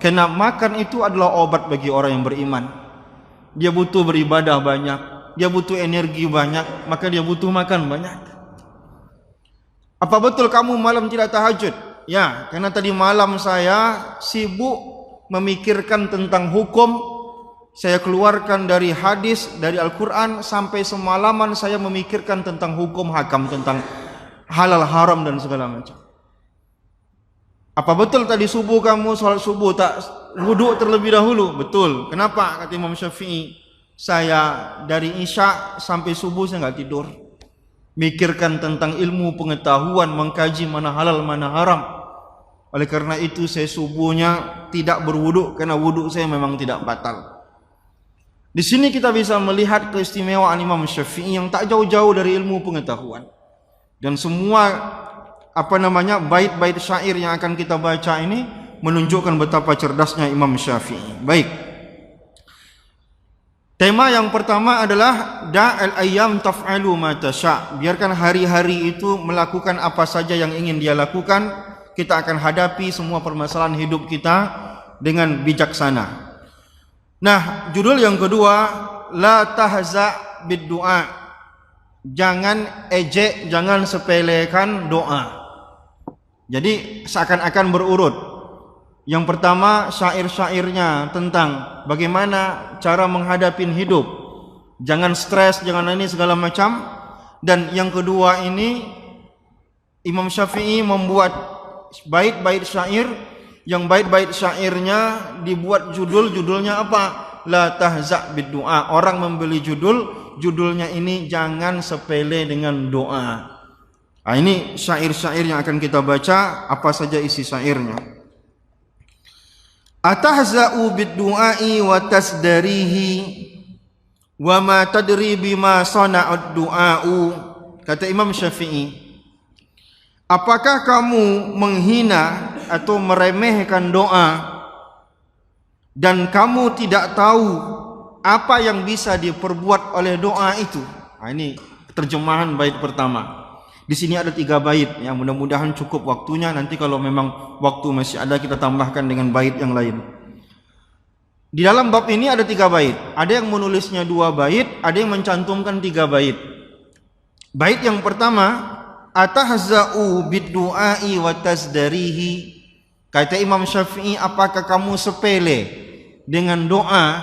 Karena makan itu adalah obat bagi orang yang beriman. Dia butuh beribadah banyak, dia butuh energi banyak, maka dia butuh makan banyak. Apa betul kamu malam tidak tahajud? Ya, karena tadi malam saya sibuk memikirkan tentang hukum. Saya keluarkan dari hadis, dari Al-Quran, sampai semalaman saya memikirkan tentang hukum hakam, tentang halal haram dan segala macam. Apa betul tadi subuh kamu salat subuh tak wuduk terlebih dahulu? Betul. Kenapa? Kata Imam Syafi'i, saya dari Isya sampai subuh saya nggak tidur, mikirkan tentang ilmu pengetahuan, mengkaji mana halal mana haram. Oleh karena itu saya subuhnya tidak berwuduk, karena wuduk saya memang tidak batal. Di sini kita bisa melihat keistimewaan Imam Syafi'i yang tak jauh-jauh dari ilmu pengetahuan. Dan semua bait-bait syair yang akan kita baca ini menunjukkan betapa cerdasnya Imam Syafi'i. Baik. Tema yang pertama adalah da'al ayyam taf'alu ma tasha'. Biarkan hari-hari itu melakukan apa saja yang ingin dia lakukan. Kita akan hadapi semua permasalahan hidup kita dengan bijaksana. Nah, judul yang kedua, la tahza' bid du'a. Jangan ejek, jangan sepelekan doa. Jadi seakan-akan berurut. Yang pertama syair-syairnya tentang bagaimana cara menghadapi hidup, jangan stres, jangan ini segala macam. Dan yang kedua ini Imam Syafi'i membuat bait-bait syair, yang bait-bait syairnya dibuat judulnya apa? La tahza' bid du'a. Orang membeli judulnya ini jangan sepele dengan doa. Nah, ini syair-syair yang akan kita baca, apa saja isi syairnya. Atahza'u bid-du'ai wa tasdarihi wa ma tadri bima sana'ud du'a'u. Kata Imam Syafi'i, apakah kamu menghina atau meremehkan doa dan kamu tidak tahu apa yang bisa diperbuat oleh doa itu? Nah, ini terjemahan bait pertama. Di sini ada 3 bait, ya mudah-mudahan cukup waktunya. Nanti kalau memang waktu masih ada kita tambahkan dengan bait yang lain. Di dalam bab ini ada 3 bait. Ada yang menulisnya 2 bait, ada yang mencantumkan 3 bait. Bait yang pertama, atahza'u bid-du'ai wa tasdarihi. Kata Imam Syafi'i, apakah kamu sepele dengan doa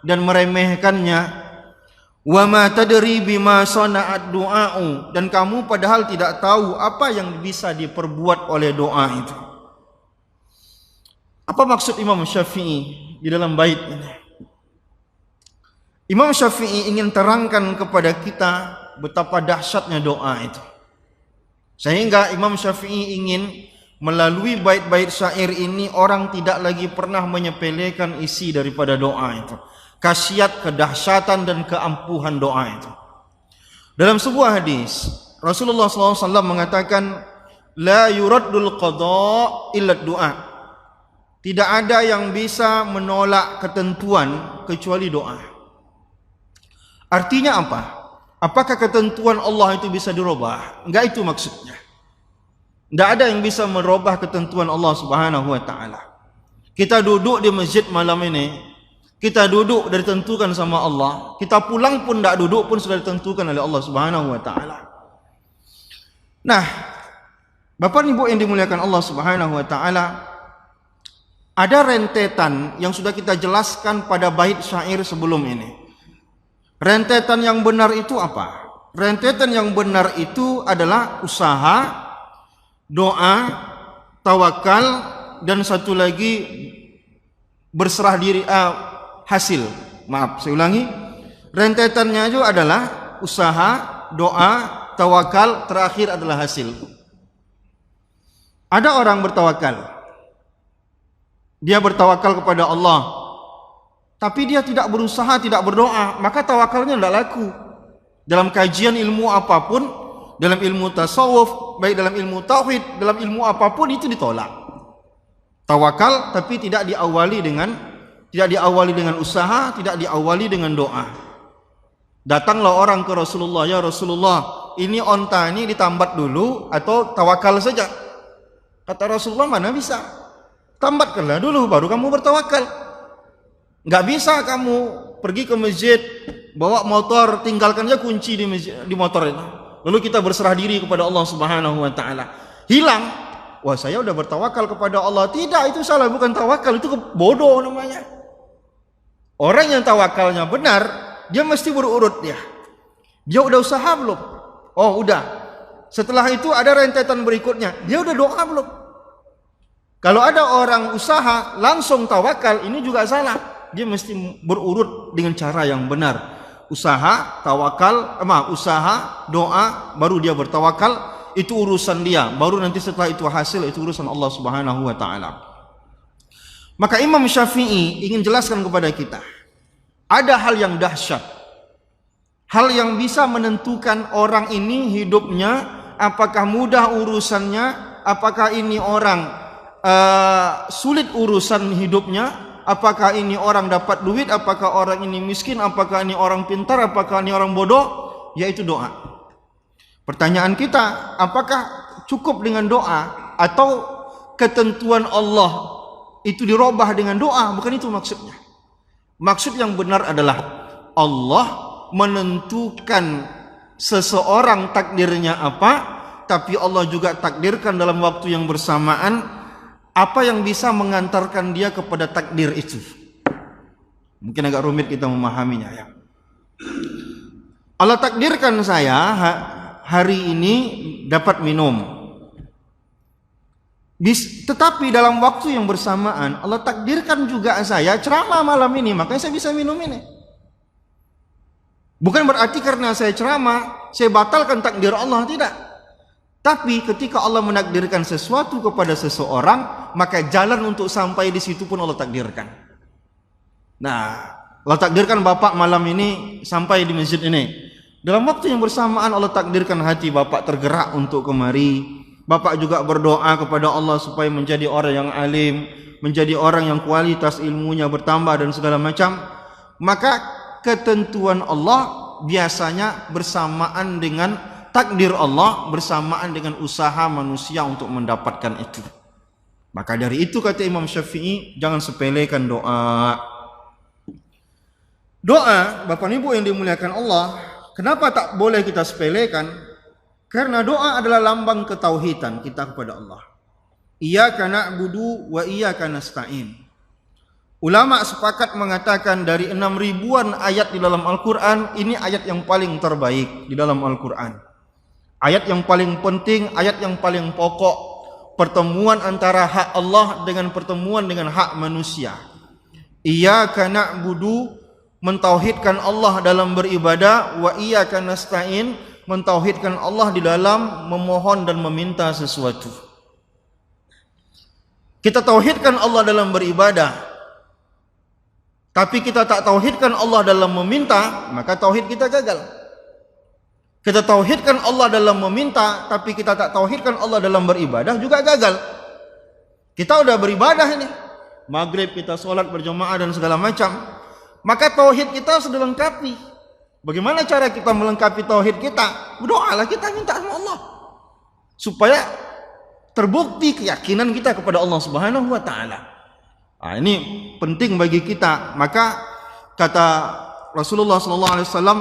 dan meremehkannya? Wa ma tadri bima sana'ad du'a'u. Dan kamu padahal tidak tahu apa yang bisa diperbuat oleh doa itu. Apa maksud Imam Syafi'i di dalam bait ini? Imam Syafi'i ingin terangkan kepada kita betapa dahsyatnya doa itu. Sehingga Imam Syafi'i ingin melalui bait-bait syair ini orang tidak lagi pernah menyepelekan isi daripada doa itu. Khasiat, kedahsyatan dan keampuhan doa itu. Dalam sebuah hadis, Rasulullah SAW mengatakan, la yuraddul qada illa du'a. Tidak ada yang bisa menolak ketentuan kecuali doa. Artinya apa? Apakah ketentuan Allah itu bisa dirubah? Enggak, itu maksudnya. Enggak ada yang bisa merubah ketentuan Allah Subhanahu wa taala. Kita duduk di masjid malam ini, kita duduk sudah ditentukan sama Allah. Kita pulang pun tidak duduk pun sudah ditentukan oleh Allah Subhanahu wa taala. Nah, Bapak Ibu yang dimuliakan Allah Subhanahu wa taala, ada rentetan yang sudah kita jelaskan pada bait syair sebelum ini. Rentetan yang benar itu apa? Rentetan yang benar itu adalah usaha, doa, tawakal, dan satu lagi berserah diri, hasil. Maaf, saya ulangi. Rentetannya itu adalah usaha, doa, tawakal, terakhir adalah hasil. Ada orang bertawakal. Dia bertawakal kepada Allah, tapi dia tidak berusaha, tidak berdoa, maka tawakalnya tidak laku. Dalam kajian ilmu apapun, dalam ilmu tasawuf, baik dalam ilmu tauhid, dalam ilmu apapun itu ditolak. Tawakal tapi tidak diawali dengan usaha, tidak diawali dengan doa. Datanglah orang ke Rasulullah, ya Rasulullah, ini onta ini ditambat dulu atau tawakal saja? Kata Rasulullah, mana bisa? Tambatkanlah dulu baru kamu bertawakal. Nggak bisa kamu pergi ke masjid, bawa motor, tinggalkan aja kunci di motor itu. Lalu kita berserah diri kepada Allah Subhanahu wa taala. Hilang. Wah, saya udah bertawakal kepada Allah. Tidak, itu salah, bukan tawakal, itu bodoh namanya. Orang yang tawakalnya benar, dia mesti berurut dia. Dia udah usaha belum? Oh, udah. Setelah itu ada rentetan berikutnya. Dia udah doa belum? Kalau ada orang usaha langsung tawakal, ini juga salah. Dia mesti berurut dengan cara yang benar. Usaha, tawakal, usaha, doa, baru dia bertawakal. Itu urusan dia. Baru nanti setelah itu hasil, itu urusan Allah Subhanahu wa taala. Maka Imam Syafi'i ingin jelaskan kepada kita, ada hal yang dahsyat, hal yang bisa menentukan orang ini hidupnya, apakah mudah urusannya, apakah ini orang sulit urusan hidupnya, apakah ini orang dapat duit, apakah orang ini miskin, apakah ini orang pintar, apakah ini orang bodoh, yaitu doa. Pertanyaan kita, apakah cukup dengan doa atau ketentuan Allah itu dirubah dengan doa? Bukan itu maksudnya. Maksud yang benar adalah Allah menentukan seseorang takdirnya apa, tapi Allah juga takdirkan dalam waktu yang bersamaan apa yang bisa mengantarkan dia kepada takdir itu. Mungkin agak rumit kita memahaminya ya. Allah takdirkan saya hari ini dapat minum. Tetapi dalam waktu yang bersamaan Allah takdirkan juga saya ceramah malam ini, makanya saya bisa minum ini. Bukan berarti karena saya ceramah saya batalkan takdir Allah, tidak. Tapi ketika Allah menakdirkan sesuatu kepada seseorang, maka jalan untuk sampai di situ pun Allah takdirkan. Nah, Allah takdirkan Bapak malam ini sampai di masjid ini. Dalam waktu yang bersamaan Allah takdirkan hati Bapak tergerak untuk kemari. Bapak juga berdoa kepada Allah supaya menjadi orang yang alim, menjadi orang yang kualitas ilmunya bertambah dan segala macam. Maka ketentuan Allah biasanya bersamaan dengan takdir Allah, bersamaan dengan usaha manusia untuk mendapatkan itu. Maka dari itu kata Imam Syafi'i, jangan sepelekan doa. Doa, Bapak Ibu yang dimuliakan Allah, kenapa tak boleh kita sepelekan? Karena doa adalah lambang ketauhidan kita kepada Allah. Iyyaka na'budu wa iyyaka nasta'in. Ulama sepakat mengatakan dari 6.000-an ayat di dalam Al-Quran, ini ayat yang paling terbaik di dalam Al-Quran. Ayat yang paling penting, ayat yang paling pokok, pertemuan antara hak Allah dengan pertemuan dengan hak manusia. Iyyaka na'budu, mentauhidkan Allah dalam beribadah, wa iyyaka nasta'in, mentauhidkan Allah di dalam memohon dan meminta sesuatu. Kita tauhidkan Allah dalam beribadah, tapi kita tak tauhidkan Allah dalam meminta, maka tauhid kita gagal. Kita tauhidkan Allah dalam meminta, tapi kita tak tauhidkan Allah dalam beribadah, juga gagal. Kita udah beribadah ini, maghrib kita sholat berjamaah dan segala macam, maka tauhid kita sudah lengkapi. Bagaimana cara kita melengkapi tauhid kita? Berdoalah, kita minta sama Allah supaya terbukti keyakinan kita kepada Allah Subhanahu wa taala. Nah, ini penting bagi kita. Maka kata Rasulullah sallallahu alaihi wasallam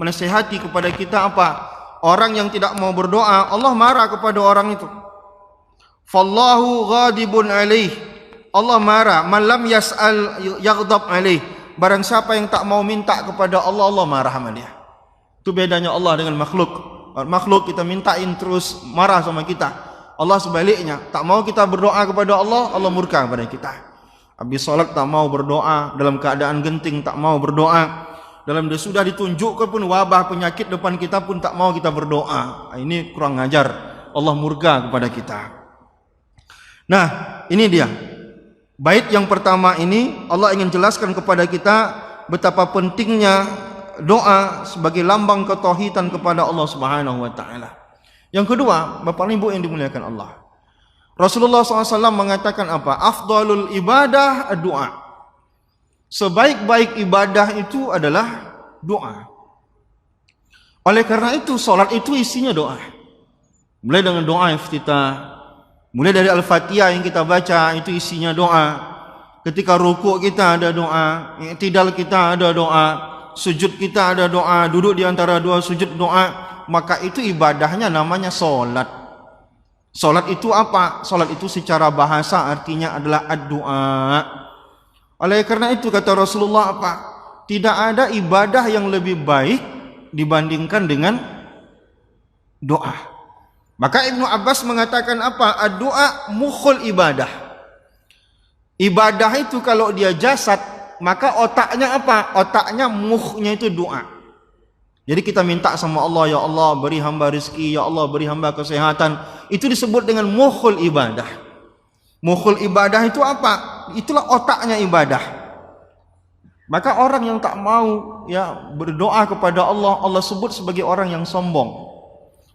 menasihati kepada kita apa? Orang yang tidak mau berdoa, Allah marah kepada orang itu. Fallahu ghadibun alaih. Allah marah, man lam yas'al yaghdab alaih. Barang siapa yang tak mau minta kepada Allah, Allah marah sama dia. Itu bedanya Allah dengan makhluk. Makhluk kita mintain terus marah sama kita. Allah sebaliknya, tak mau kita berdoa kepada Allah, Allah murka kepada kita. Habis salat tak mau berdoa, dalam keadaan genting tak mau berdoa, dalam dia sudah ditunjukkan pun wabah penyakit depan kita pun tak mau kita berdoa. Ini kurang ajar, Allah murka kepada kita. Nah, ini dia. Bait yang pertama ini Allah ingin jelaskan kepada kita betapa pentingnya doa sebagai lambang ketauhidan kepada Allah Subhanahu wa taala. Yang kedua, Bapak Ibu yang dimuliakan Allah, Rasulullah SAW mengatakan apa? Afdalul ibadah doa. Sebaik-baik ibadah itu adalah doa. Oleh karena itu, salat itu isinya doa. Mulai dengan doa iftitah, Mulai dari Al-Fatihah yang kita baca itu isinya doa. Ketika rukuk kita ada doa, i'tidal kita ada doa, sujud kita ada doa, duduk di antara dua sujud doa, maka itu ibadahnya namanya solat. Solat itu apa? Solat itu secara bahasa artinya adalah ad-du'a. Oleh karena itu kata Rasulullah apa? Tidak ada ibadah yang lebih baik dibandingkan dengan doa. Maka Ibnu Abbas mengatakan apa? Ad-du'a mukhul ibadah. Ibadah itu kalau dia jasad, maka otaknya apa? Otaknya mukhnya itu doa. Jadi kita minta sama Allah, ya Allah beri hamba rezeki, ya Allah beri hamba kesehatan. Itu disebut dengan mukhul ibadah. Mukhul ibadah itu apa? Itulah otaknya ibadah. Maka orang yang tak mau ya berdoa kepada Allah, Allah sebut sebagai orang yang sombong.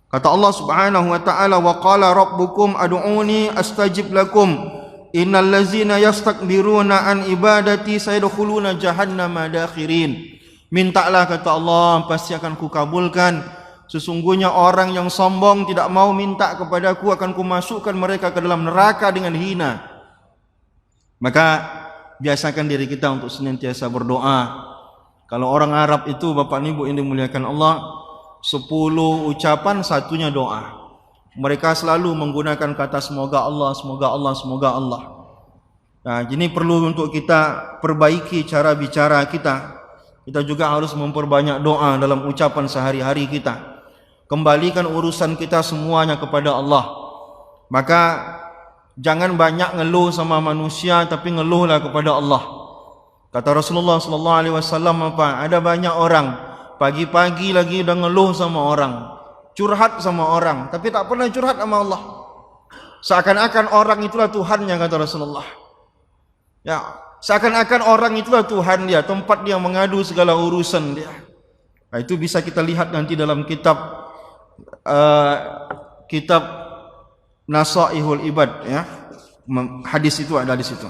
Kata Allah Subhanahu wa taala, wa qala rabbukum ad'uni astajib lakum. Innal ladzina yastakbiruna an ibadati sayadkhuluna jahannama dakhirin. Mintalah kata Allah, pasti akan kukabulkan. Sesungguhnya orang yang sombong tidak mau minta kepadaku akan kumasukkan mereka ke dalam neraka dengan hina. Maka biasakan diri kita untuk senantiasa berdoa. Kalau orang Arab itu Bapak Ibu yang dimuliakan Allah, 10 ucapan satunya doa. Mereka selalu menggunakan kata semoga Allah, semoga Allah, semoga Allah. Nah, ini perlu untuk kita perbaiki cara bicara kita. Kita juga harus memperbanyak doa dalam ucapan sehari-hari kita. Kembalikan urusan kita semuanya kepada Allah. Maka jangan banyak ngeluh sama manusia, tapi ngeluhlah kepada Allah. Kata Rasulullah sallallahu alaihi wasallam apa? Ada banyak orang pagi-pagi lagi udah ngeluh sama orang, curhat sama orang, tapi tak pernah curhat sama Allah. Seakan-akan orang itulah Tuhannya, kata Rasulullah. Ya, seakan-akan orang itulah Tuhan dia, tempat dia mengadu segala urusan dia. Nah, itu bisa kita lihat nanti dalam kitab kitab Nasaihul Ibad ya. Hadis itu ada di situ.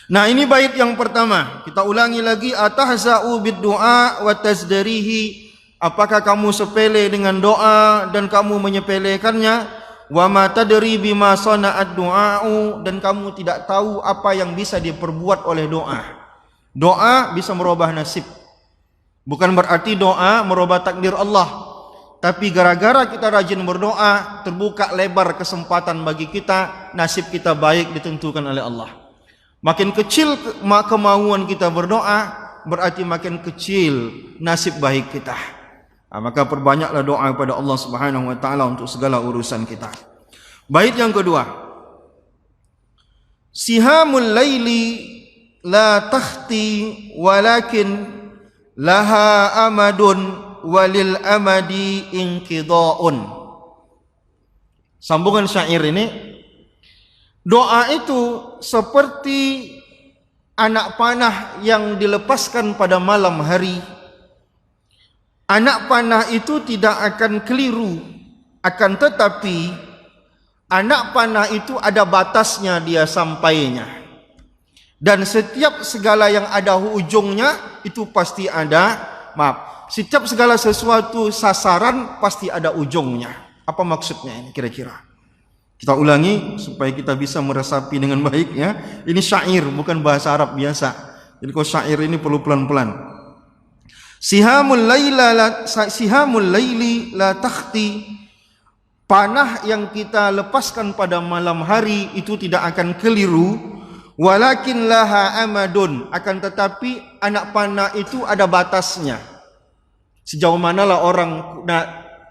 Nah, ini bait yang pertama. Kita ulangi lagi, atahza'u bid-du'a wa tazdarihi. Apakah kamu sepele dengan doa dan kamu menyepelekannya? Wa ma tadri bima sana'ad du'a'u, dan kamu tidak tahu apa yang bisa diperbuat oleh doa. Doa bisa merubah nasib. Bukan berarti doa merubah takdir Allah, tapi gara-gara kita rajin berdoa, terbuka lebar kesempatan bagi kita, nasib kita baik ditentukan oleh Allah. Makin kecil kemauan kita berdoa, berarti makin kecil nasib baik kita. Maka perbanyaklah doa kepada Allah Subhanahu wa taala untuk segala urusan kita. Bait yang kedua. Sihamul laili la takhti walakin laha amadun walil amadi inqida'un. Sambungan syair ini, doa itu seperti anak panah yang dilepaskan pada malam hari. Anak panah itu tidak akan keliru, akan tetapi anak panah itu ada batasnya dia sampainya. Dan setiap segala yang ada ujungnya itu pasti ada, setiap segala sesuatu sasaran pasti ada ujungnya. Apa maksudnya ini kira-kira? Kita ulangi supaya kita bisa meresapi dengan baik ya. Ini syair, bukan bahasa Arab biasa. Jadi kalau syair ini perlu pelan-pelan. Sihamul laili la takhti. Panah yang kita lepaskan pada malam hari itu tidak akan keliru. Walakin laha amadun, akan tetapi anak panah itu ada batasnya. Sejauh manalah orang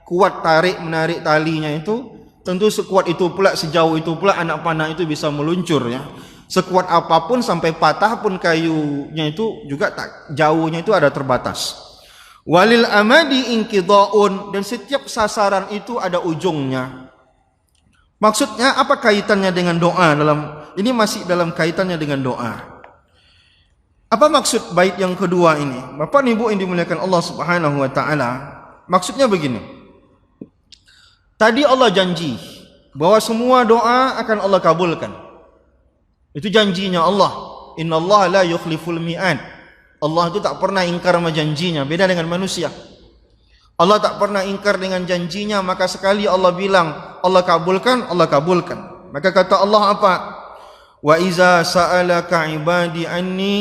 kuat menarik talinya itu, tentu sekuat itu pula, sejauh itu pula anak panah itu bisa meluncur ya. Sekuat apapun sampai patah pun kayunya itu juga tak jauhnya itu ada terbatas. Walil amadi inqida'un, dan setiap sasaran itu ada ujungnya. Maksudnya apa kaitannya dengan doa? Ini masih dalam kaitannya dengan doa. Apa maksud bait yang kedua ini? Bapak Ibu yang dimuliakan Allah Subhanahu wa taala, maksudnya begini. Tadi Allah janji bahwa semua doa akan Allah kabulkan. Itu janjinya Allah. Innallaha la yukhliful mi'ad. Allah itu tak pernah ingkar sama janjinya, beda dengan manusia. Allah tak pernah ingkar dengan janjinya, maka sekali Allah bilang Allah kabulkan, Allah kabulkan. Maka kata Allah apa? Wa iza sa'alaka ibadi anni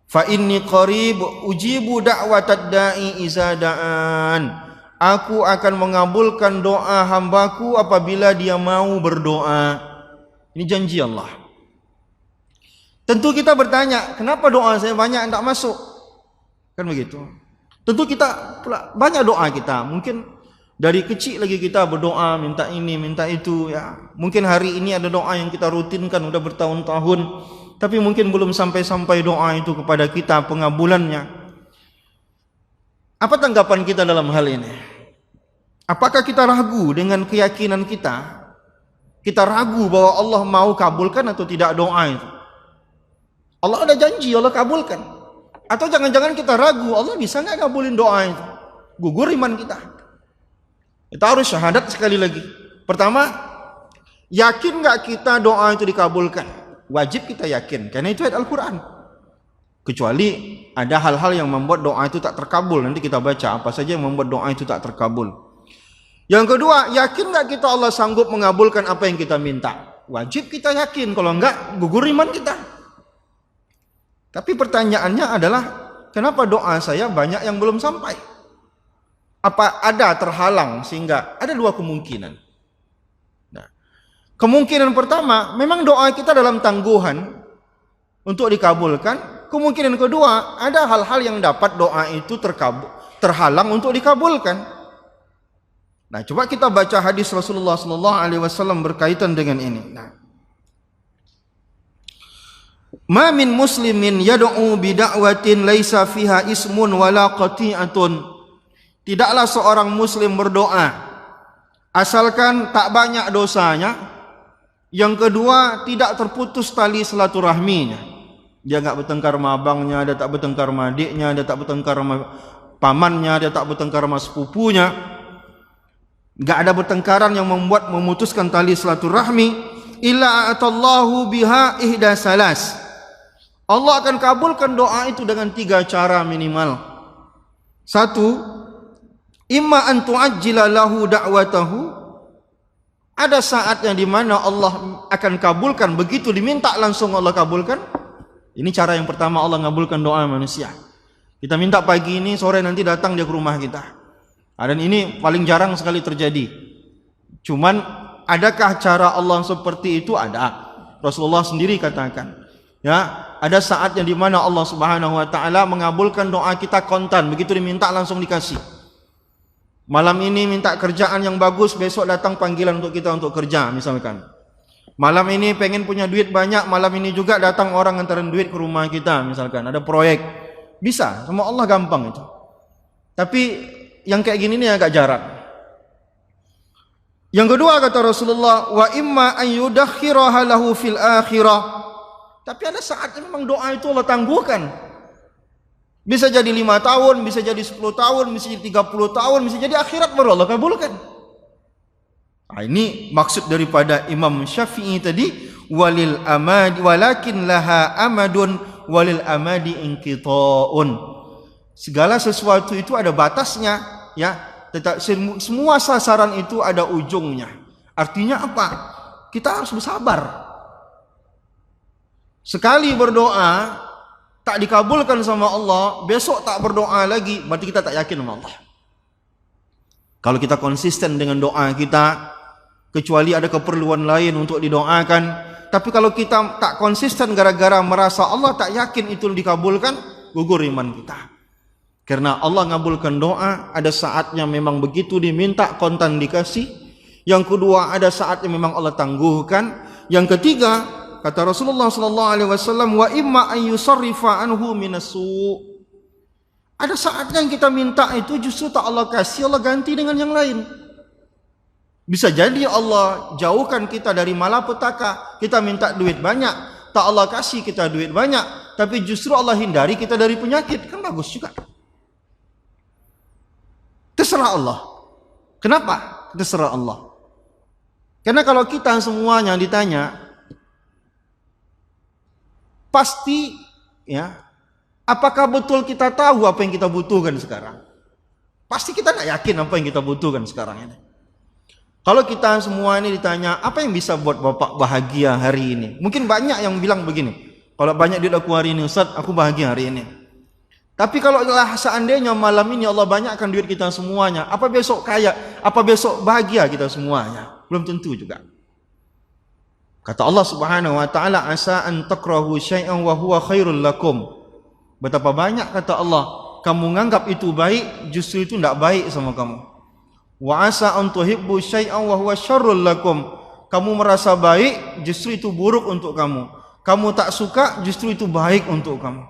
fa inni qarib ujibu da'watad da'i iza da'an. Aku akan mengabulkan doa hambaku apabila dia mau berdoa. Ini janji Allah. Tentu kita bertanya, kenapa doa saya banyak yang tak masuk? Kan begitu. Tentu kita banyak doa kita. Mungkin dari kecil lagi kita berdoa, minta ini, minta itu, ya. Mungkin hari ini ada doa yang kita rutinkan udah bertahun-tahun, tapi mungkin belum sampai-sampai doa itu kepada kita pengabulannya. Apa tanggapan kita dalam hal ini? Apakah kita ragu dengan keyakinan kita? Kita ragu bahwa Allah mau kabulkan atau tidak doa itu? Allah ada janji, Allah kabulkan. Atau jangan-jangan kita ragu, Allah bisa nggak kabulin doa itu? Gugur iman kita. Kita harus syahadat sekali lagi. Pertama, yakin nggak kita doa itu dikabulkan? Wajib kita yakin, karena itu ayat Al-Quran. Kecuali ada hal-hal yang membuat doa itu tak terkabul. Nanti kita baca apa saja yang membuat doa itu tak terkabul. Yang kedua, yakin nggak kita Allah sanggup mengabulkan apa yang kita minta? Wajib kita yakin, kalau enggak gugur iman kita. Tapi pertanyaannya adalah, kenapa doa saya banyak yang belum sampai? Apa ada terhalang? Sehingga ada dua kemungkinan. Nah, kemungkinan pertama, memang doa kita dalam tangguhan untuk dikabulkan. Kemungkinan kedua, ada hal-hal yang dapat doa itu terhalang untuk dikabulkan. Nah, coba kita baca hadis Rasulullah SAW berkaitan dengan ini. Nah, ma min muslimin yad'u bi da'watin laisa fiha ismun wala qati'atun. Tidaklah seorang muslim berdoa asalkan tak banyak dosanya. Yang kedua, tidak terputus tali silaturahminya. Dia enggak bertengkar sama abangnya, dia tak bertengkar sama adiknya, dia tak bertengkar sama pamannya, dia tak bertengkar sama sepupunya. Enggak ada bertengkaran yang membuat memutuskan tali silaturahmi. Illa atallahu biha ihda salas. Allah akan kabulkan doa itu dengan 3 cara minimal. 1, imma an tu'ajjila lahu da'watahu. Ada saatnya di mana Allah akan kabulkan, begitu diminta langsung Allah kabulkan. Ini cara yang pertama Allah kabulkan doa manusia. Kita minta pagi ini, sore nanti datang dia ke rumah kita. Dan ini paling jarang sekali terjadi. Cuman adakah cara Allah seperti itu? Ada. Rasulullah sendiri katakan, ya, ada saatnya di mana Allah Subhanahu wa taala mengabulkan doa kita kontan, begitu diminta langsung dikasih. Malam ini minta kerjaan yang bagus, besok datang panggilan untuk kita untuk kerja misalkan. Malam ini pengen punya duit banyak, malam ini juga datang orang nganterin duit ke rumah kita misalkan. Ada proyek. Bisa, sama Allah gampang itu. Tapi yang kayak gini nih agak jarang. Yang kedua kata Rasulullah, wa imma an yudakhiraha lahu fil akhirah. Tapi ada saatnya memang doa itu Allah tangguhkan. Bisa jadi 5 tahun, bisa jadi 10 tahun, bisa jadi 30 tahun, bisa jadi akhirat baru Allah kabulkan. Nah, ini maksud daripada Imam Syafi'i tadi, walil amadi walakin laha amadun walil amadi inqita'un. Segala sesuatu itu ada batasnya, ya. Semua sasaran itu ada ujungnya. Artinya apa? Kita harus bersabar. Sekali berdoa tak dikabulkan sama Allah, besok tak berdoa lagi, berarti kita tak yakin sama Allah. Kalau kita konsisten dengan doa kita, kecuali ada keperluan lain untuk didoakan, tapi kalau kita tak konsisten gara-gara merasa Allah tak yakin itu dikabulkan, gugur iman kita. Karena Allah ngabulkan doa, ada saatnya memang begitu diminta kontan dikasih. Yang kedua, ada saatnya memang Allah tangguhkan. Yang ketiga, kata Rasulullah SAW, wa imma an yusarrifa anhu minasu. Ada saatnya yang kita minta itu justru tak Allah kasih, Allah ganti dengan yang lain. Bisa jadi Allah jauhkan kita dari malapetaka. Kita minta duit banyak, tak Allah kasih kita duit banyak, tapi justru Allah hindari kita dari penyakit. Kan bagus juga. Terserah Allah. Kenapa? Terserah Allah. Karena kalau kita semuanya ditanya, pasti, ya, apakah betul kita tahu apa yang kita butuhkan sekarang? Pasti kita nggak yakin apa yang kita butuhkan sekarang ini. Kalau kita semua ini ditanya, apa yang bisa buat Bapak bahagia hari ini? Mungkin banyak yang bilang begini, kalau banyak duit aku hari ini Ustaz, aku bahagia hari ini. Tapi kalau seandainya malam ini Allah banyakkan duit kita semuanya, apa besok kaya? Apa besok bahagia kita semuanya? Belum tentu juga. Kata Allah Subhanahu wa taala, asa an takrahu syai'an wa huwa khairul lakum. Betapa banyak kata Allah, kamu menganggap itu baik, justru itu tidak baik sama kamu. Wa asa an tuhibbu syai'an wa huwa syarrul lakum. Kamu merasa baik, justru itu buruk untuk kamu. Kamu tak suka, justru itu baik untuk kamu.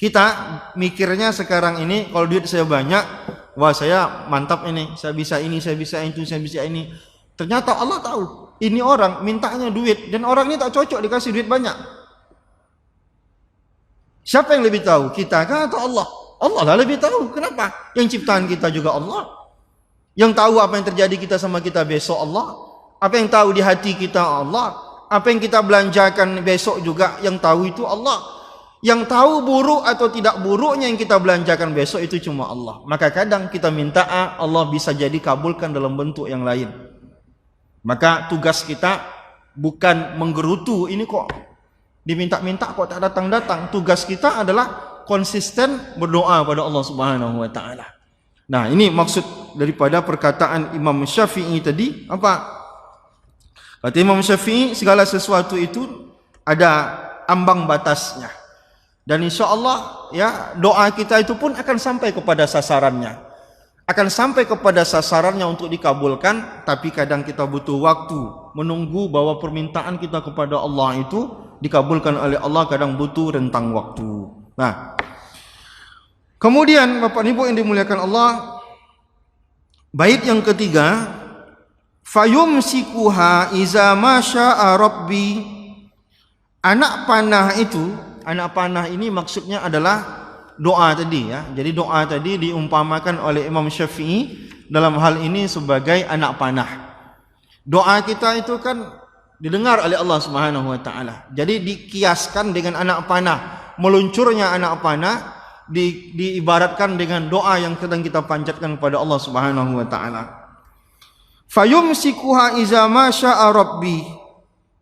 Kita mikirnya sekarang ini, kalau duit saya banyak, wah saya mantap ini, saya bisa ini, saya bisa itu, saya bisa ini. Ternyata Allah tahu, ini orang mintanya duit, dan orang ini tak cocok dikasih duit banyak. Siapa yang lebih tahu? Kita kan atau Allah? Allah lah lebih tahu. Kenapa? Yang ciptaan kita juga Allah. Yang tahu apa yang terjadi kita sama kita besok Allah. Apa yang tahu di hati kita Allah. Apa yang kita belanjakan besok juga yang tahu itu Allah. Yang tahu buruk atau tidak buruknya yang kita belanjakan besok itu cuma Allah. Maka kadang kita minta Allah bisa jadi kabulkan dalam bentuk yang lain. Maka tugas kita bukan menggerutu, ini kok diminta-minta kok tak datang-datang. Tugas kita adalah konsisten berdoa pada Allah Subhanahu wa taala. Nah, ini maksud daripada perkataan Imam Syafi'i tadi apa? Kata Imam Syafi'i, segala sesuatu itu ada ambang batasnya. Dan insya-Allah ya, doa kita itu pun akan sampai kepada sasarannya. Akan sampai kepada sasarannya untuk dikabulkan, tapi kadang kita butuh waktu menunggu bahwa permintaan kita kepada Allah itu dikabulkan oleh Allah, kadang butuh rentang waktu. Nah, kemudian Bapak Ibu yang dimuliakan Allah, bait yang ketiga, fayumsikuha iza ma syaa rabbi. Anak panah ini maksudnya adalah doa tadi ya. Jadi doa tadi diumpamakan oleh Imam Syafi'i dalam hal ini sebagai anak panah. Doa kita itu kan didengar oleh Allah Subhanahu wa taala. Jadi dikiaskan dengan anak panah. Meluncurnya anak panah diibaratkan dengan doa yang sedang kita panjatkan kepada Allah Subhanahu wa taala. Fayumsikuha iza ma syaa rabbi.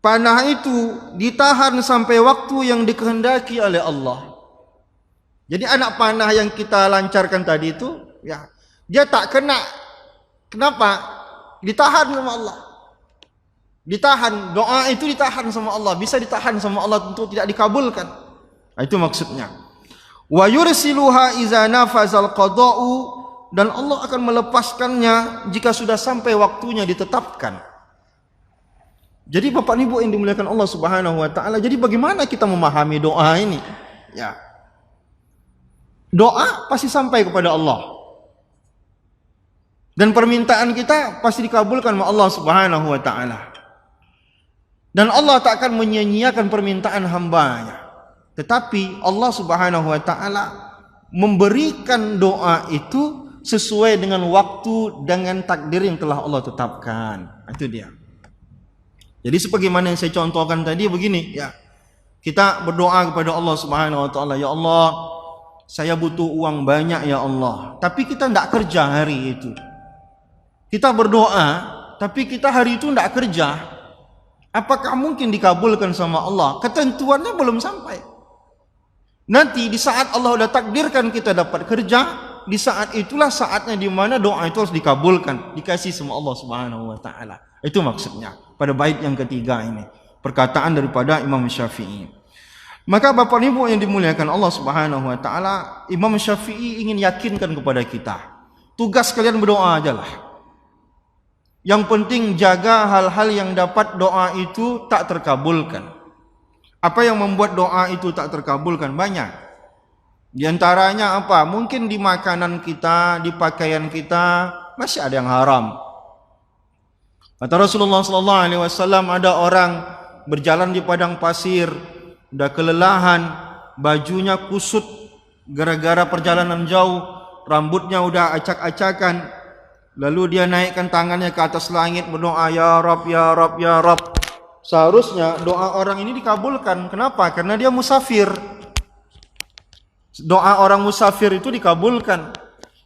Panah itu ditahan sampai waktu yang dikehendaki oleh Allah. Jadi anak panah yang kita lancarkan tadi itu ya, dia tak kena. Kenapa? Ditahan sama Allah. Ditahan, doa itu ditahan sama Allah, bisa ditahan sama Allah untuk tidak dikabulkan. Nah, itu maksudnya. Wa yursiluha iza nafazal qada'u, dan Allah akan melepaskannya jika sudah sampai waktunya ditetapkan. Jadi Bapak Ibu yang dimuliakan Allah Subhanahu wa taala, jadi bagaimana kita memahami doa ini? Ya. Doa pasti sampai kepada Allah. Dan permintaan kita pasti dikabulkan oleh Allah Subhanahu wa taala. Dan Allah tak akan menyia-nyiakan permintaan hamba-Nya. Tetapi Allah Subhanahu wa taala memberikan doa itu sesuai dengan waktu, dengan takdir yang telah Allah tetapkan. Itu dia. Jadi sebagaimana yang saya contohkan tadi begini ya. Kita berdoa kepada Allah Subhanahu wa taala, ya Allah, saya butuh uang banyak ya Allah. Tapi kita tidak kerja hari itu. Kita berdoa, tapi kita hari itu tidak kerja. Apakah mungkin dikabulkan sama Allah? Ketentuannya belum sampai. Nanti di saat Allah sudah takdirkan kita dapat kerja, di saat itulah saatnya di mana doa itu harus dikabulkan, dikasih sama Allah Subhanahu wa taala. Itu maksudnya pada bait yang ketiga ini, perkataan daripada Imam Syafi'i. Maka Bapak Ibu yang dimuliakan Allah Subhanahu wa taala, Imam Syafi'i ingin yakinkan kepada kita, tugas kalian berdoa ajalah. Yang penting jaga hal-hal yang dapat doa itu tak terkabulkan. Apa yang membuat doa itu tak terkabulkan? Banyak. Di antaranya apa? Mungkin di makanan kita, di pakaian kita masih ada yang haram. Kata Rasulullah SAW, ada orang berjalan di padang pasir, udah kelelahan, bajunya kusut gara-gara perjalanan jauh, rambutnya udah acak-acakan. Lalu dia naikkan tangannya ke atas langit berdoa, ya Rabb, ya Rabb, ya Rabb. Seharusnya doa orang ini dikabulkan. Kenapa? Karena dia musafir. Doa orang musafir itu dikabulkan.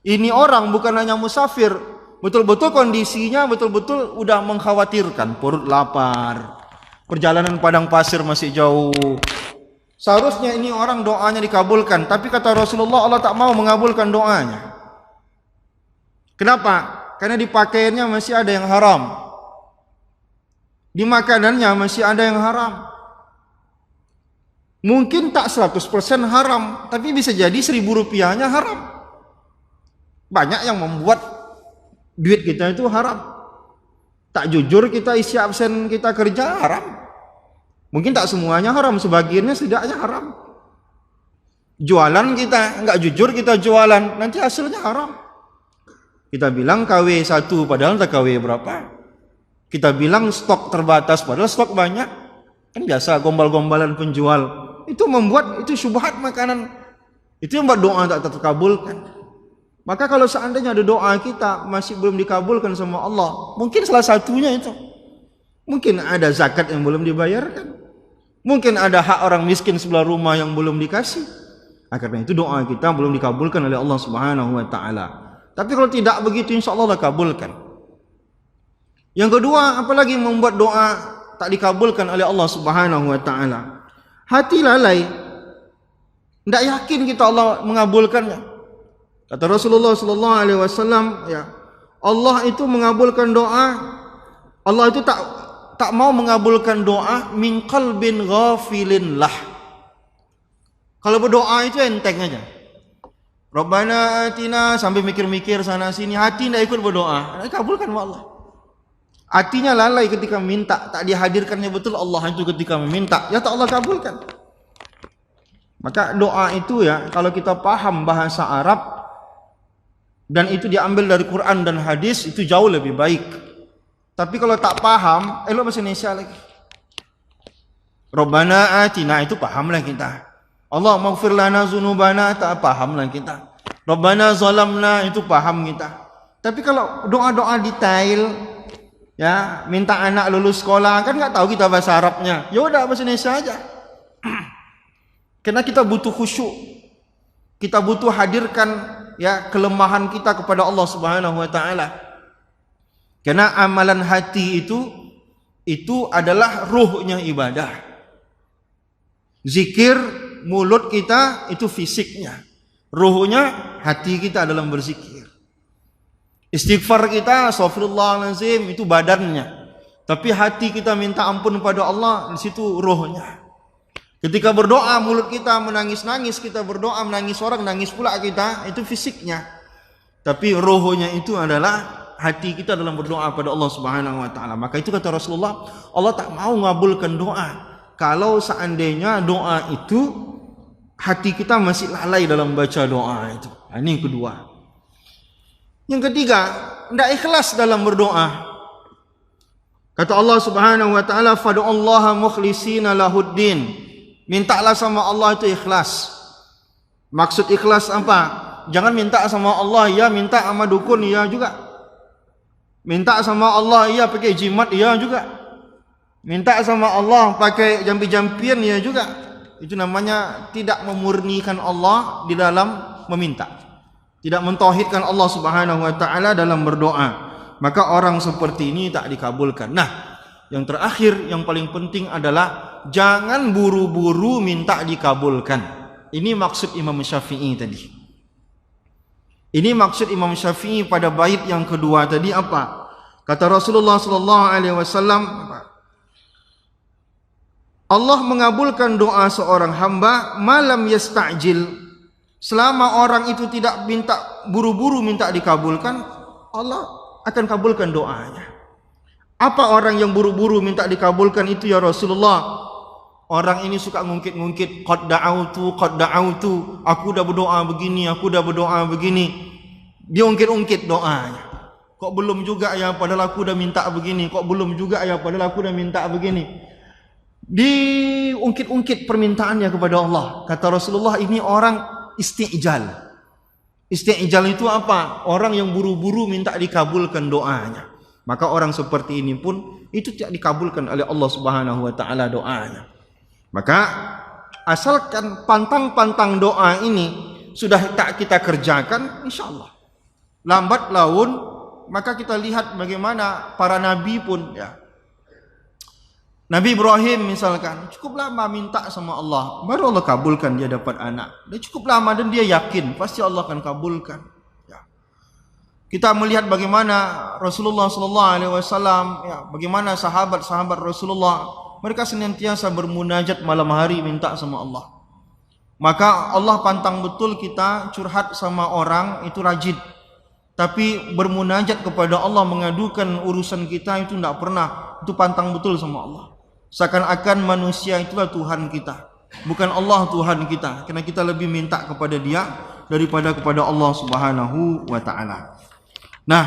Ini orang bukan hanya musafir, betul-betul kondisinya betul-betul udah mengkhawatirkan, perut lapar, perjalanan padang pasir masih jauh. Seharusnya ini orang doanya dikabulkan, tapi kata Rasulullah, Allah tak mau mengabulkan doanya. Kenapa? Karena di pakaiannya masih ada yang haram, di makanannya masih ada yang haram. Mungkin tak 100% haram, tapi bisa jadi 1.000 rupiahnya haram. Banyak yang membuat duit kita itu haram. Tak jujur kita isi absen kita kerja haram. Mungkin tak semuanya haram, sebagiannya setidaknya haram. Jualan kita, enggak jujur kita jualan, nanti hasilnya haram. Kita bilang KW 1 padahal tak KW berapa. Kita bilang stok terbatas padahal stok banyak. Kan biasa gombal-gombalan penjual. Itu membuat itu syubhat makanan. Itu yang membuat doa tak terkabulkan. Maka kalau seandainya ada doa kita masih belum dikabulkan sama Allah, mungkin salah satunya itu. Mungkin ada zakat yang belum dibayarkan. Mungkin ada hak orang miskin sebelah rumah yang belum dikasih. Karena itu doa kita belum dikabulkan oleh Allah Subhanahu wa taala. Tapi kalau tidak begitu insya Allah kabulkan. Yang kedua, apalagi membuat doa tak dikabulkan oleh Allah Subhanahu wa taala? Hati lalai. Tidak yakin kita Allah mengabulkannya. Kata Rasulullah sallallahu alaihi wasallam, ya, Allah itu mengabulkan doa. Allah itu tak mau mengabulkan doa min qalbin ghafilin lah. Kalau berdoa itu enteng aja. Rabbana atina sampai mikir-mikir sana sini, hati tidak ikut berdoa, kabulkan sama Allah. Hatinya lalai ketika minta, tak dihadirkannya betul Allah itu ketika meminta, ya tak Allah kabulkan. Maka doa itu ya, kalau kita paham bahasa Arab dan itu diambil dari Quran dan hadis, itu jauh lebih baik. Tapi kalau tak paham, bahasa Indonesia lagi. Rabbana atina itu pahamlah kita. Allah maghfir lana dzunubana, tak pahamlah kita. Rabbana zalamna itu paham kita. Tapi kalau doa-doa detail, ya, minta anak lulus sekolah, kan nggak tahu kita bahasa Arabnya. Ya udah bahasa Indonesia aja. Karena kita butuh khusyuk. Kita butuh hadirkan ya kelemahan kita kepada Allah Subhanahu wa taala. Karena amalan hati itu adalah ruhnya ibadah. Zikir mulut kita itu fisiknya. Ruhnya hati kita dalam berzikir. Istighfar kita, astagfirullahaladzim, itu badannya. Tapi hati kita minta ampun pada Allah, di situ rohnya. Ketika berdoa, mulut kita menangis-nangis, kita berdoa menangis orang, nangis pula kita, itu fisiknya. Tapi rohnya itu adalah hati kita dalam berdoa pada Allah Subhanahu wa taala. Maka itu kata Rasulullah, Allah tak mau ngabulkan doa kalau seandainya doa itu hati kita masih lalai dalam baca doa itu. Ini yang kedua. Yang ketiga, tidak ikhlas dalam berdoa. Kata Allah Subhanahu wa taala, "Fad'ullaha mukhlishina lahuddin." Mintalah sama Allah itu ikhlas. Maksud ikhlas apa? Jangan minta sama Allah ya minta sama dukun ya juga. Minta sama Allah ya pakai jimat ya juga. Minta sama Allah pakai jampi-jampian ya juga. Itu namanya tidak memurnikan Allah di dalam meminta. Tidak mentauhidkan Allah Subhanahu wa taala dalam berdoa. Maka orang seperti ini tak dikabulkan. Nah, yang terakhir yang paling penting adalah jangan buru-buru minta dikabulkan. Ini maksud Imam Syafi'i tadi. Ini maksud Imam Syafi'i pada bait yang kedua tadi apa? Kata Rasulullah sallallahu alaihi wasallam, Allah mengabulkan doa seorang hamba malam yasta'jil. Selama orang itu tidak minta buru-buru minta dikabulkan, Allah akan kabulkan doanya. Apa orang yang buru-buru minta dikabulkan itu ya Rasulullah? Orang ini suka ngungkit-ngungkit, qad da'autu, aku udah berdoa begini, aku udah berdoa begini. Dia ungkit-ungkit doanya. Kok belum juga ya padahal aku udah minta begini, kok belum juga ya padahal aku udah minta begini. Diungkit-ungkit permintaannya kepada Allah. Kata Rasulullah, ini orang isti'jal. Isti'jal itu apa? Orang yang buru-buru minta dikabulkan doanya. Maka orang seperti ini pun itu tidak dikabulkan oleh Allah Subhanahu wa taala doanya. Maka asalkan pantang-pantang doa ini sudah tak kita kerjakan, insyaallah lambat laun maka kita lihat bagaimana para nabi pun ya. Nabi Ibrahim misalkan cukup lama minta sama Allah, baru Allah kabulkan dia dapat anak. Dia cukup lama dan dia yakin pasti Allah akan kabulkan. Ya. Kita melihat bagaimana Rasulullah SAW, ya, bagaimana sahabat-sahabat Rasulullah, mereka senantiasa bermunajat malam hari minta sama Allah. Maka Allah pantang betul kita curhat sama orang itu rajin, tapi bermunajat kepada Allah mengadukan urusan kita itu tidak pernah, itu pantang betul sama Allah. Seakan-akan manusia itulah Tuhan kita, bukan Allah Tuhan kita, karena kita lebih minta kepada Dia daripada kepada Allah Subhanahu wa taala. Nah,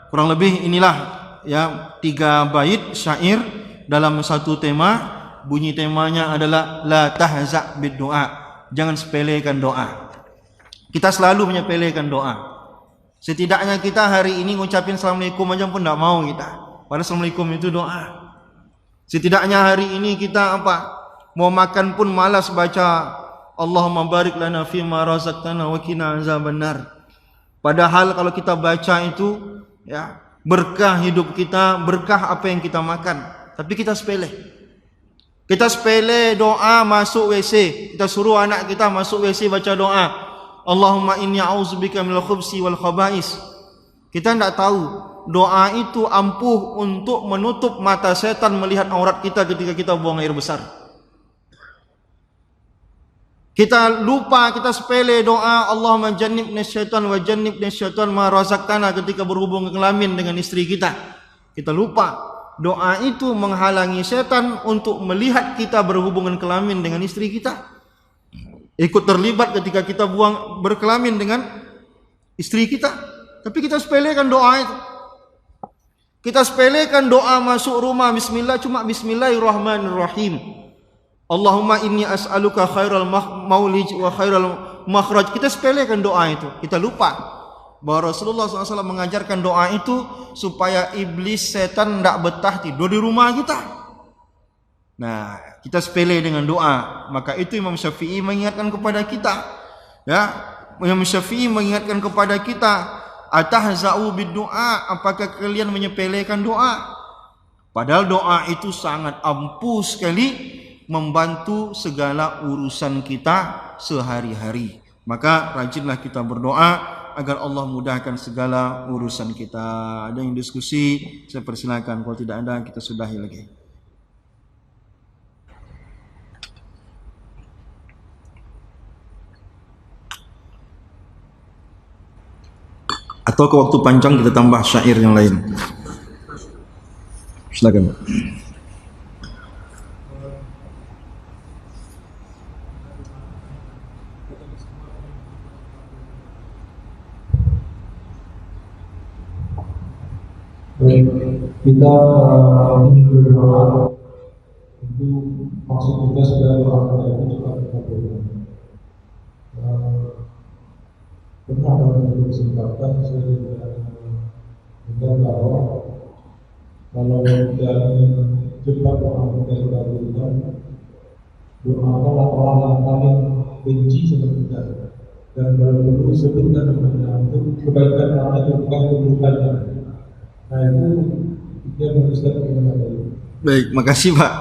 kurang lebih inilah ya 3 bait syair dalam satu tema. Bunyi temanya adalah la tahza bid doa. Jangan sepelekan doa. Kita selalu menyepelekan doa. Setidaknya kita hari ini ngucapin assalamualaikum aja pun tidak mau kita. Padahal assalamualaikum itu doa. Setidaknya hari ini kita mau makan pun malas baca Allahumma barik lana fima razaqtana wa qina azabannar. Padahal kalau kita baca itu ya berkah hidup kita, berkah apa yang kita makan. Tapi kita sepele. Kita sepele doa masuk WC. Kita suruh anak kita masuk WC baca doa. Allahumma inni a'udzubika minal khubsi wal khaba'is. Kita tidak tahu doa itu ampuh untuk menutup mata setan melihat aurat kita ketika kita buang air besar. Kita lupa, kita sepele doa Allahumma jannibna syaitan wa jannibna syaitan ma razaqtana ketika berhubungan kelamin dengan istri kita. Kita lupa doa itu menghalangi setan untuk melihat kita berhubungan kelamin dengan istri kita. Ikut terlibat ketika kita berkelamin dengan istri kita. Tapi kita sepelekan doa itu. Kita sepelekan doa masuk rumah bismillah, cuma bismillahirrahmanirrahim. Allahumma inni as'aluka khairal maulij wa khairal makhraj. Kita sepelekan doa itu. Kita lupa bahwa Rasulullah SAW mengajarkan doa itu supaya iblis setan tidak betah tidur di rumah kita. Nah, kita sepele dengan doa. Maka itu Imam Syafi'i mengingatkan kepada kita. Ya, Imam Syafi'i mengingatkan kepada kita, atahza'u bid-du'a, apakah kalian menyepelekan doa? Padahal doa itu sangat ampuh sekali membantu segala urusan kita sehari-hari. Maka rajinlah kita berdoa agar Allah mudahkan segala urusan kita. Ada yang diskusi, saya persilakan. Kalau tidak ada, kita sudahi lagi. Atau ke waktu panjang kita tambah syair yang lain. Silakan. Kita ingin berdoa, itu maksud kita sudah doa kita itu juga kita berdoa. Pernah dalam satu kesempatan saya dengar bahwa kalau kita ingin cepat doa kita dikabulkan, doakanlah orang yang paling benci sama kita, dan kalau perlu sebutkan namanya untuk kebaikan orang itu bukan keburukannya. Nah itu dia mengucapkan gimana tadi. Baik, makasih Pak.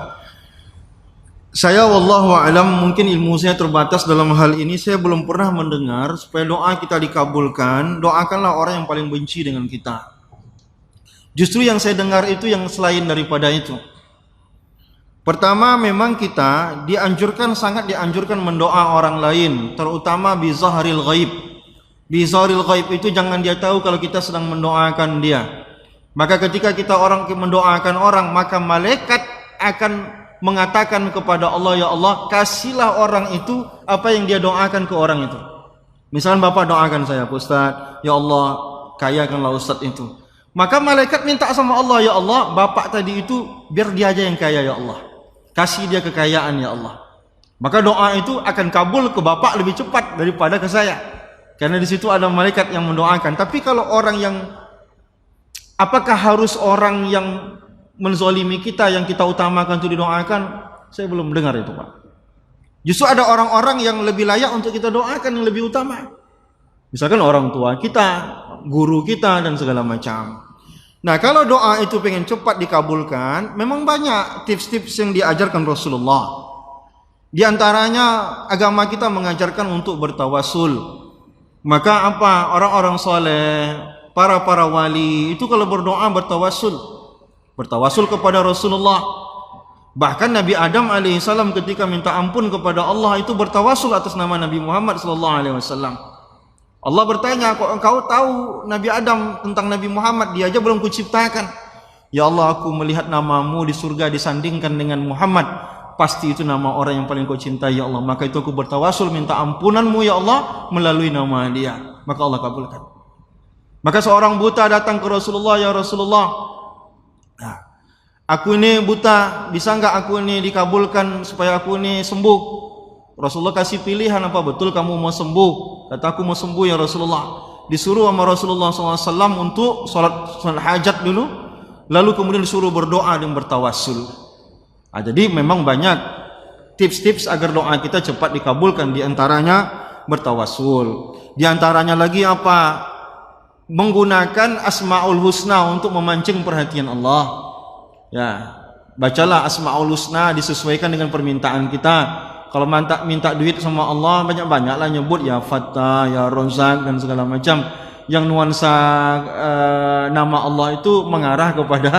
Saya wallahu a'lam, mungkin ilmu saya terbatas dalam hal ini. Saya belum pernah mendengar supaya doa kita dikabulkan, doakanlah orang yang paling benci dengan kita. Justru yang saya dengar itu yang selain daripada itu. Pertama, memang kita sangat dianjurkan mendoa orang lain, terutama bizahril ghaib. Bizahril ghaib itu jangan dia tahu kalau kita sedang mendoakan dia. Maka ketika kita mendoakan orang, maka malaikat akan mengatakan kepada Allah, ya Allah, kasihlah orang itu apa yang dia doakan ke orang itu. Misalnya Bapak doakan saya, Pak Ustaz, ya Allah, kayakanlah Ustaz itu. Maka malaikat minta sama Allah, ya Allah, Bapak tadi itu biar dia aja yang kaya, ya Allah. Kasih dia kekayaan, ya Allah. Maka doa itu akan kabul ke Bapak lebih cepat daripada ke saya. Karena di situ ada malaikat yang mendoakan. Tapi kalau orang yang, apakah harus orang yang menzalimi kita yang kita utamakan untuk didoakan? Saya belum dengar itu, Pak. Justru ada orang-orang yang lebih layak untuk kita doakan, yang lebih utama. Misalkan orang tua kita, guru kita dan segala macam. Nah, kalau doa itu pengen cepat dikabulkan, memang banyak tips-tips yang diajarkan Rasulullah. Di antaranya agama kita mengajarkan untuk bertawasul. Maka apa? Orang-orang soleh, para wali itu kalau berdoa bertawasul kepada Rasulullah. Bahkan Nabi Adam alaihissalam ketika minta ampun kepada Allah itu bertawasul atas nama Nabi Muhammad sallallahu alaihi wasallam. Allah bertanya, kok engkau tahu Nabi Adam tentang Nabi Muhammad? Dia aja belum kuciptakan. Ya Allah, aku melihat namamu di surga disandingkan dengan Muhammad. Pasti itu nama orang yang paling kau cintai ya Allah. Maka itu aku bertawasul minta ampunanmu ya Allah melalui nama dia. Maka Allah kabulkan. Maka seorang buta datang ke Rasulullah, ya Rasulullah, nah, aku ini buta, bisa enggak aku ini dikabulkan supaya aku ini sembuh? Rasulullah kasih pilihan, apa betul kamu mau sembuh? Kata, aku mau sembuh ya Rasulullah. Disuruh sama Rasulullah SAW untuk sholat hajat dulu, lalu kemudian disuruh berdoa dan bertawasul. Nah, jadi memang banyak tips-tips agar doa kita cepat dikabulkan. Di antaranya bertawasul. Di antaranya lagi apa? Menggunakan Asmaul Husna untuk memancing perhatian Allah. Ya, bacalah Asmaul Husna disesuaikan dengan permintaan kita. Kalau minta duit sama Allah, banyak-banyaklah nyebut ya Fattah, ya Razak dan segala macam. Yang nuansa nama Allah itu mengarah kepada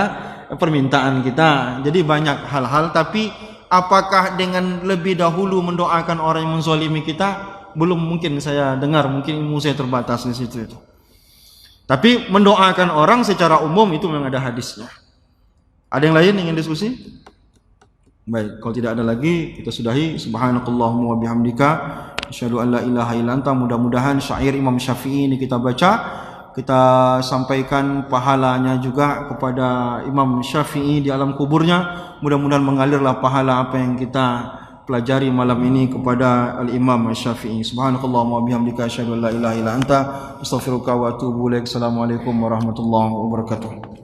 permintaan kita. Jadi banyak hal-hal, tapi apakah dengan lebih dahulu mendoakan orang yang menzalimi kita? Belum mungkin saya dengar, mungkin ilmu saya terbatas di situ itu. Tapi mendoakan orang secara umum itu memang ada hadisnya. Ada yang lain ingin diskusi? Baik, kalau tidak ada lagi kita sudahi. Subhanakallahumma wa bihamdika asyhadu an la ilaha illa anta. Mudah-mudahan syair Imam Syafi'i ini kita baca, kita sampaikan pahalanya juga kepada Imam Syafi'i di alam kuburnya. Mudah-mudahan mengalirlah pahala apa yang kita pelajari malam ini kepada Al-Imam Syafi'i. Subhanakallahumma wa bihamdika asyhadu an la ilaha illa anta astaghfiruka wa atubu ilaik. Assalamualaikum warahmatullahi wabarakatuh.